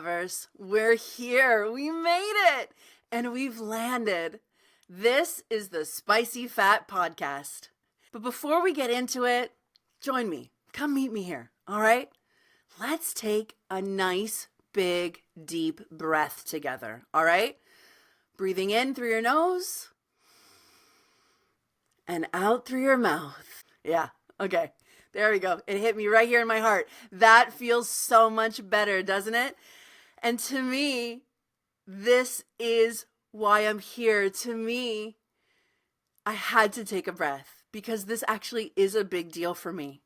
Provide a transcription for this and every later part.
lovers. We're here. We made it. And we've landed. This is the Spicy Fat Podcast. But before we get into it, join me. Come meet me here. All right? Let's take a nice, big, deep breath together. All right? Breathing in through your nose and out through your mouth. Yeah. Okay. There we go. It hit me right here in my heart. That feels so much better, doesn't it? And to me, this is why I'm here. To me, I had to take a breath because this actually is a big deal for me.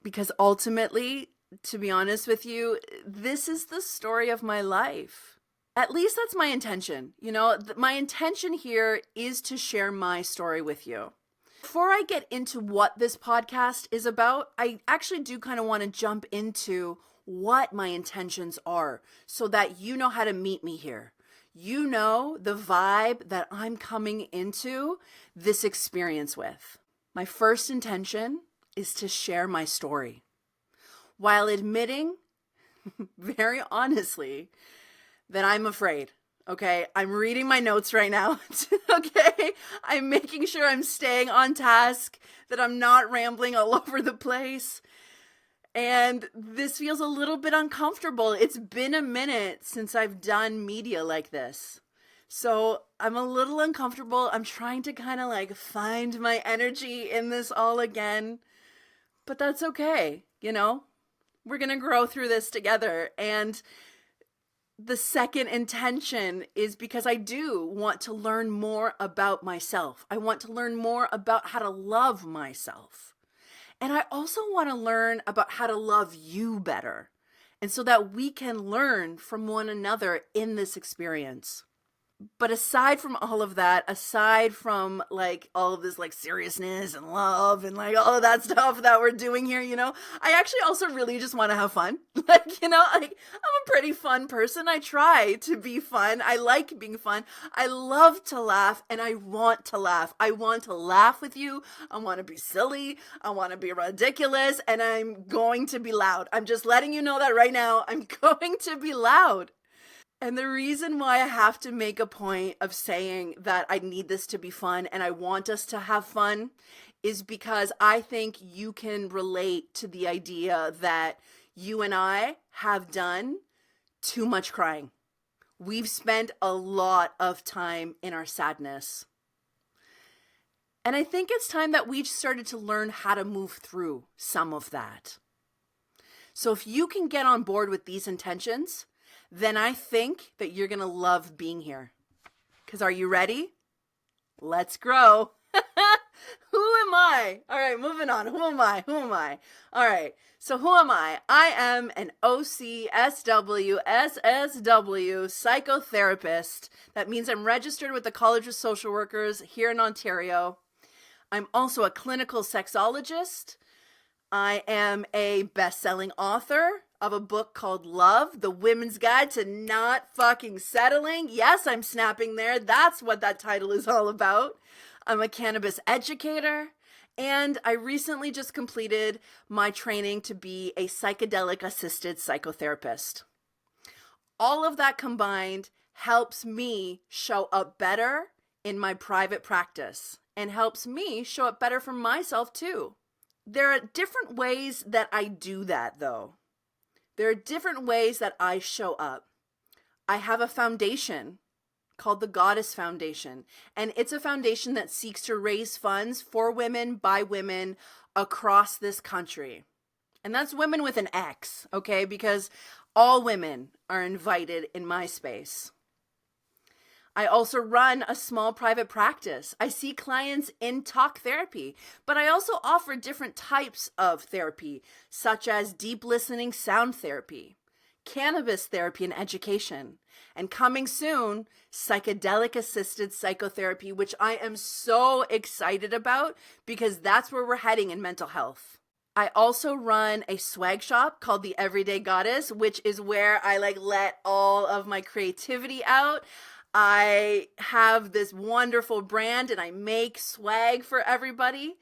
Because ultimately, to be honest with you, this is the story of my life. At least that's my intention. You know, my intention here is to share my story with you. Before I get into what this podcast is about, I actually do kind of want to jump into what my intentions are so that you know how to meet me here. You know the vibe that I'm coming into this experience with. My first intention is to share my story while admitting, very honestly, that I'm afraid. Okay, I'm reading my notes right now. Okay, I'm making sure I'm staying on task, that I'm not rambling all over the place. And this feels a little bit uncomfortable. It's been a minute since I've done media like this. So I'm a little uncomfortable. I'm trying to kind of like find my energy in this all again. But that's okay. You know, we're going to grow through this together. And the second intention is because I do want to learn more about myself. I want to learn more about how to love myself. And I also want to learn about how to love you better. And so that we can learn from one another in this experience. But aside from all of that, aside from like all of this like seriousness and love and like all of that stuff that we're doing here, you know, I actually also really just want to have fun. Like, you know, like I'm a pretty fun person. I try to be fun. I like being fun. I love to laugh and I want to laugh. I want to laugh with you. I want to be silly. I want to be ridiculous, and I'm going to be loud. I'm just letting you know that right now. I'm going to be loud. And the reason why I have to make a point of saying that I need this to be fun and I want us to have fun is because I think you can relate to the idea that you and I have done too much crying. We've spent a lot of time in our sadness. And I think it's time that we started to learn how to move through some of that. So if you can get on board with these intentions, then I think that you're going to love being here. Because are you ready? Let's grow. Who am I? All right, moving on. Who am I? All right, so who am I? I am an OCSW, SSW psychotherapist. That means I'm registered with the College of Social Workers here in Ontario. I'm also a clinical sexologist. I am a best-selling author of a book called Love, The Women's Guide to Not Fucking Settling. Yes, I'm snapping there. That's what that title is all about. I'm a cannabis educator, and I recently just completed my training to be a psychedelic-assisted psychotherapist. All of that combined helps me show up better in my private practice and helps me show up better for myself too. There are different ways that I do that, though. There are different ways that I show up. I have a foundation called the Goddess Foundation, and it's a foundation that seeks to raise funds for women by women across this country. And that's women with an X, okay? Because all women are invited in my space. I also run a small private practice. I see clients in talk therapy, but I also offer different types of therapy, such as deep listening sound therapy, cannabis therapy and education, and coming soon, psychedelic assisted psychotherapy, which I am so excited about because that's where we're heading in mental health. I also run a swag shop called the Everyday Goddess, which is where I let all of my creativity out. I have this wonderful brand and I make swag for everybody.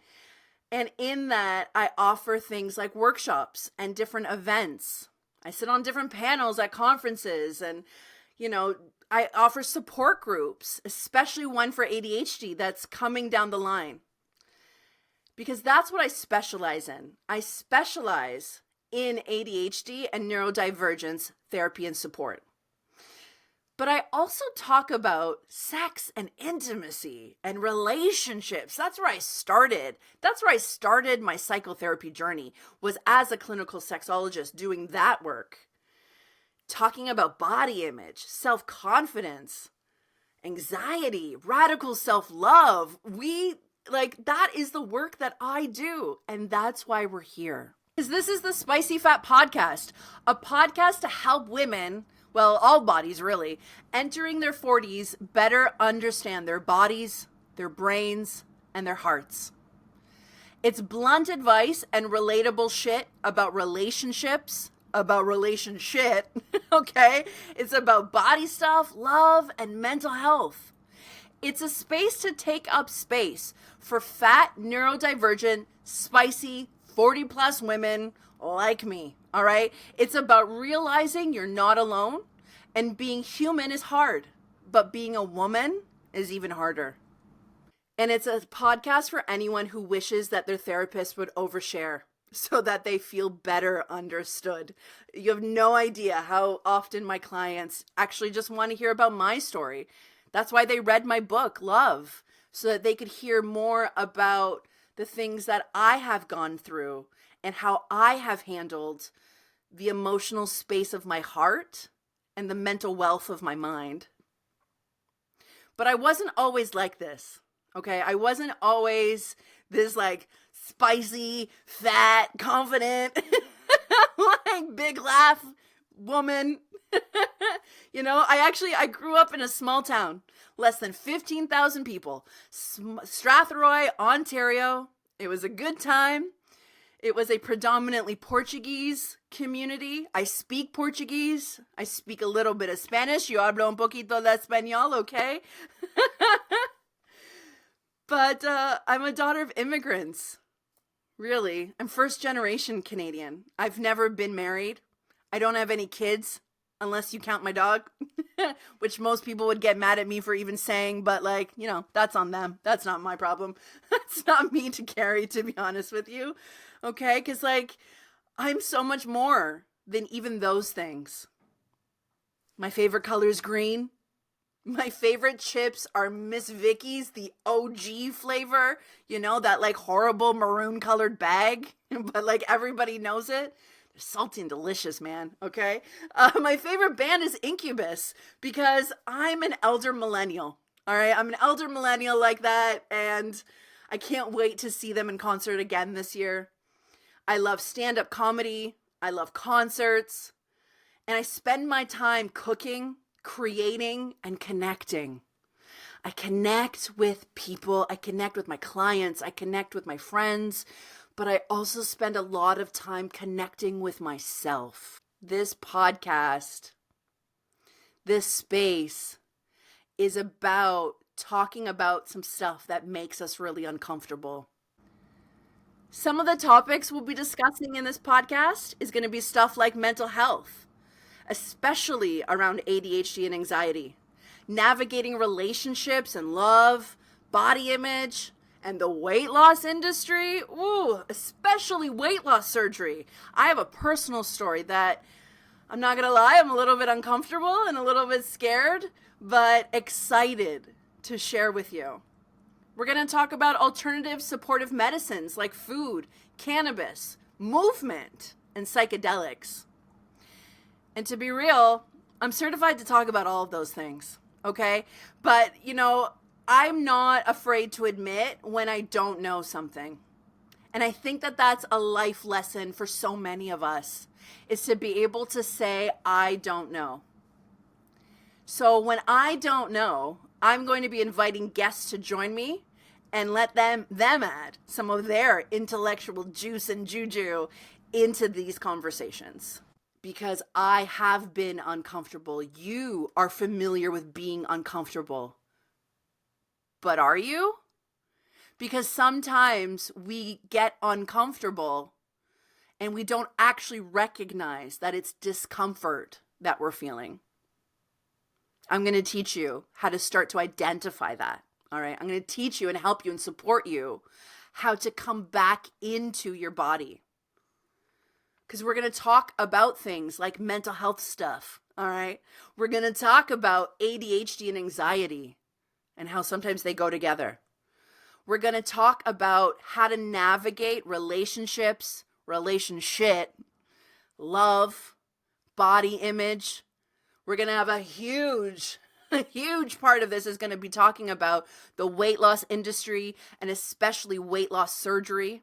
And in that, I offer things like workshops and different events. I sit on different panels at conferences, and, I offer support groups, especially one for ADHD that's coming down the line. Because that's what I specialize in. I specialize in ADHD and neurodivergence therapy and support. But I also talk about sex and intimacy and relationships. That's where I started. That's where I started my psychotherapy journey, was as a clinical sexologist doing that work. Talking about body image, self-confidence, anxiety, radical self-love. That is the work that I do. And that's why we're here. Because this is the Spicy Fat Podcast, a podcast to help women, well, all bodies really, entering their 40s better understand their bodies, their brains, and their hearts. It's blunt advice and relatable shit about relationships, about relationship, okay? It's about body stuff, love, and mental health. It's a space to take up space for fat, neurodivergent, spicy, 40-plus women like me, all right? It's about realizing you're not alone, and being human is hard, but being a woman is even harder. And it's a podcast for anyone who wishes that their therapist would overshare so that they feel better understood. You have no idea how often my clients actually just want to hear about my story. That's why they read my book, Love, so that they could hear more about the things that I have gone through and how I have handled the emotional space of my heart and the mental wealth of my mind. But I wasn't always like this, okay? I wasn't always this spicy, fat, confident, big laugh woman. I grew up in a small town, less than 15,000 people, Strathroy, Ontario. It was a good time. It was a predominantly Portuguese community. I speak Portuguese. I speak a little bit of Spanish. Yo hablo un poquito de español, okay? But I'm a daughter of immigrants. Really. I'm first generation Canadian. I've never been married. I don't have any kids, unless you count my dog, which most people would get mad at me for even saying, but that's on them. That's not my problem. That's not me to carry, to be honest with you. Okay? Because I'm so much more than even those things. My favorite color is green. My favorite chips are Miss Vicky's, the OG flavor. That horrible maroon colored bag, but everybody knows it. They're salty and delicious, man, okay? My favorite band is Incubus because I'm an elder millennial, all right? I'm an elder millennial like that, and I can't wait to see them in concert again this year. I love stand-up comedy. I love concerts. And I spend my time cooking, creating, and connecting. I connect with people. I connect with my clients. I connect with my friends. But I also spend a lot of time connecting with myself. This podcast, this space is about talking about some stuff that makes us really uncomfortable. Some of the topics we'll be discussing in this podcast is going to be stuff like mental health, especially around ADHD and anxiety, navigating relationships and love, body image, and the weight loss industry. Ooh, especially weight loss surgery. I have a personal story that, I'm not going to lie, I'm a little bit uncomfortable and a little bit scared, but excited to share with you. We're going to talk about alternative supportive medicines like food, cannabis, movement, and psychedelics. And to be real, I'm certified to talk about all of those things, okay? But, I'm not afraid to admit when I don't know something. And I think that that's a life lesson for so many of us, is to be able to say, I don't know. So when I don't know, I'm going to be inviting guests to join me and let them add some of their intellectual juice and juju into these conversations. Because I have been uncomfortable. You are familiar with being uncomfortable. But are you? Because sometimes we get uncomfortable and we don't actually recognize that it's discomfort that we're feeling. I'm going to teach you how to start to identify that. All right. I'm going to teach you and help you and support you how to come back into your body. Because we're going to talk about things like mental health stuff. All right. We're going to talk about ADHD and anxiety and how sometimes they go together. We're going to talk about how to navigate relationships, relationship, love, body image. We're going to have a huge part of this is going to be talking about the weight loss industry and especially weight loss surgery.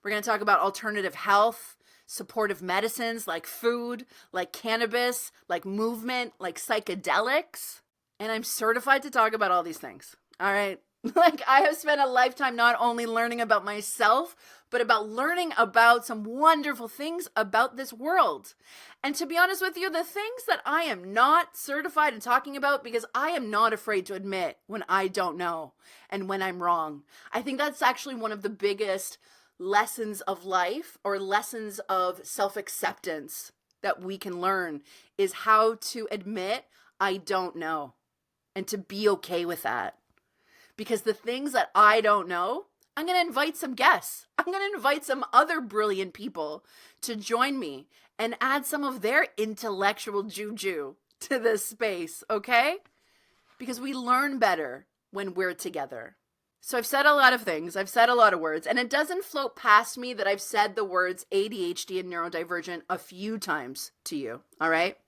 We're going to talk about alternative health, supportive medicines like food, like cannabis, like movement, like psychedelics. And I'm certified to talk about all these things. All right. Like I have spent a lifetime not only learning about myself, but about learning about some wonderful things about this world. And to be honest with you, the things that I am not certified in talking about, because I am not afraid to admit when I don't know and when I'm wrong. I think that's actually one of the biggest lessons of life or lessons of self-acceptance that we can learn is how to admit I don't know and to be okay with that. Because the things that I don't know, I'm going to invite some guests. I'm going to invite some other brilliant people to join me and add some of their intellectual juju to this space, okay? Because we learn better when we're together. So I've said a lot of things. I've said a lot of words. And it doesn't float past me that I've said the words ADHD and neurodivergent a few times to you, all right?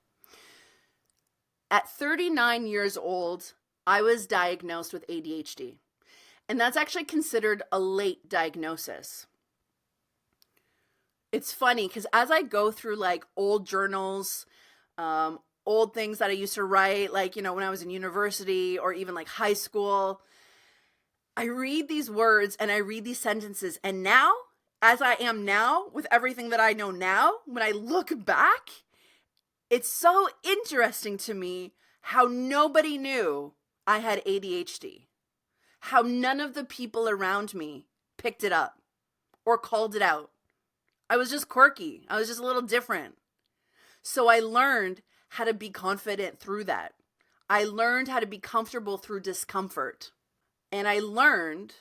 At 39 years old, I was diagnosed with ADHD, and that's actually considered a late diagnosis. It's funny because as I go through like old journals, old things that I used to write, like, you know, when I was in university or even like high school, I read these words and I read these sentences. And now, as I am now, with everything that I know now, when I look back, it's so interesting to me how nobody knew I had ADHD, how none of the people around me picked it up or called it out. I was just quirky. I was just a little different. So I learned how to be confident through that. I learned how to be comfortable through discomfort. And I learned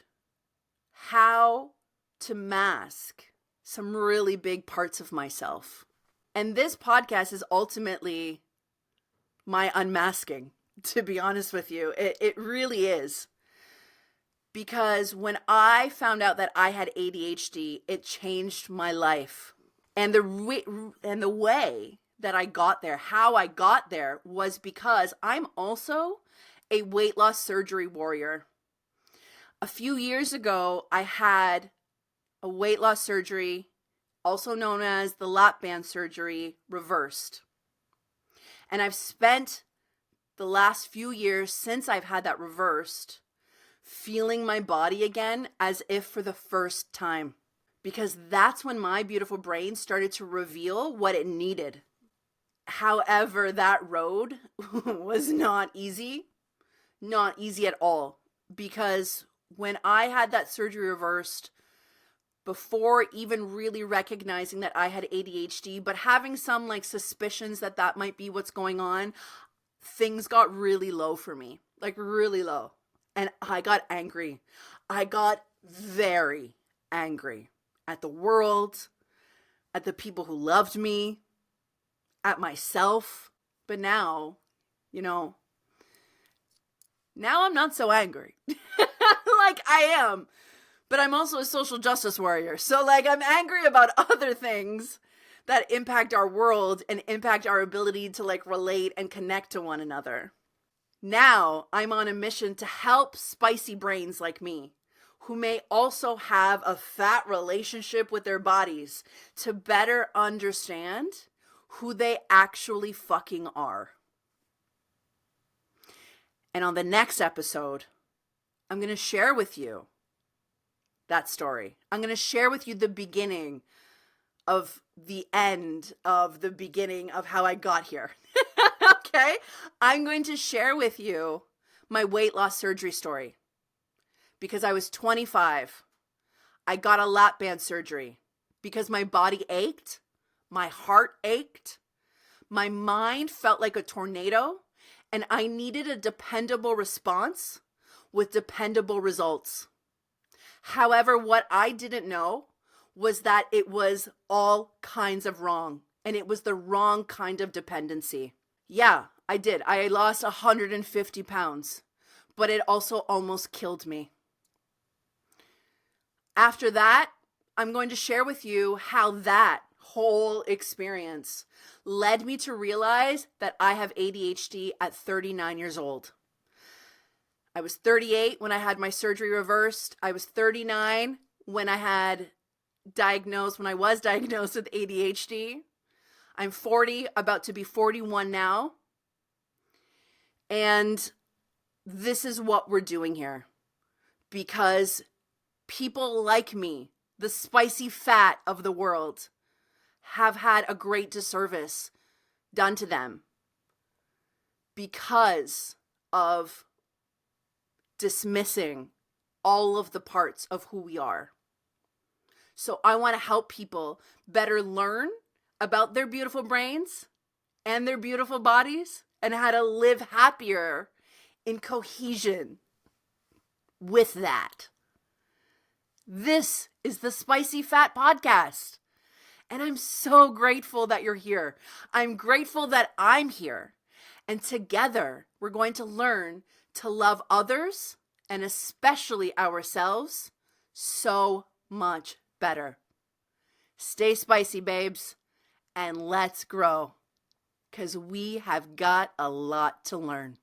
how to mask some really big parts of myself. And this podcast is ultimately my unmasking. To be honest with you, it really is. Because when I found out that I had ADHD, it changed my life. And the way that I got there, how I got there, was because I'm also a weight loss surgery warrior. A few years ago, I had a weight loss surgery, also known as the lap band surgery, reversed. And I've spent the last few years since I've had that reversed, feeling my body again as if for the first time. Because that's when my beautiful brain started to reveal what it needed. However, that road was not easy at all. Because when I had that surgery reversed, before even really recognizing that I had ADHD, but having some like suspicions that that might be what's going on, things got really low for me, like really low. And I got angry. I got very angry at the world, at the people who loved me, at myself. But now, you know, now I'm not so angry. Like I am. But I'm also a social justice warrior. So like I'm angry about other things that impact our world and impact our ability to like relate and connect to one another. Now I'm on a mission to help spicy brains like me, who may also have a fat relationship with their bodies, to better understand who they actually fucking are. And on the next episode, I'm going to share with you that story. I'm going to share with you the beginning of the end of the beginning of how I got here. Okay? I'm going to share with you my weight loss surgery story. Because I was 25. I got a lap band surgery. because my body ached, my heart ached, my mind felt like a tornado, and I needed a dependable response with dependable results. However, what I didn't know was that it was all kinds of wrong, and it was the wrong kind of dependency. Yeah, I did. I lost 150 pounds, but it also almost killed me. After that, I'm going to share with you how that whole experience led me to realize that I have ADHD at 39 years old. I was 38 when I had my surgery reversed. I was 39 when I was diagnosed with ADHD. I'm 40, about to be 41 now. And this is what we're doing here. Because people like me, the spicy fat of the world, have had a great disservice done to them because of dismissing all of the parts of who we are. So I want to help people better learn about their beautiful brains and their beautiful bodies and how to live happier in cohesion with that. This is the Spicy Fat Podcast. And I'm so grateful that you're here. I'm grateful that I'm here. And together, we're going to learn to love others and especially ourselves so much better. Stay spicy, babes, and let's grow, because we have got a lot to learn.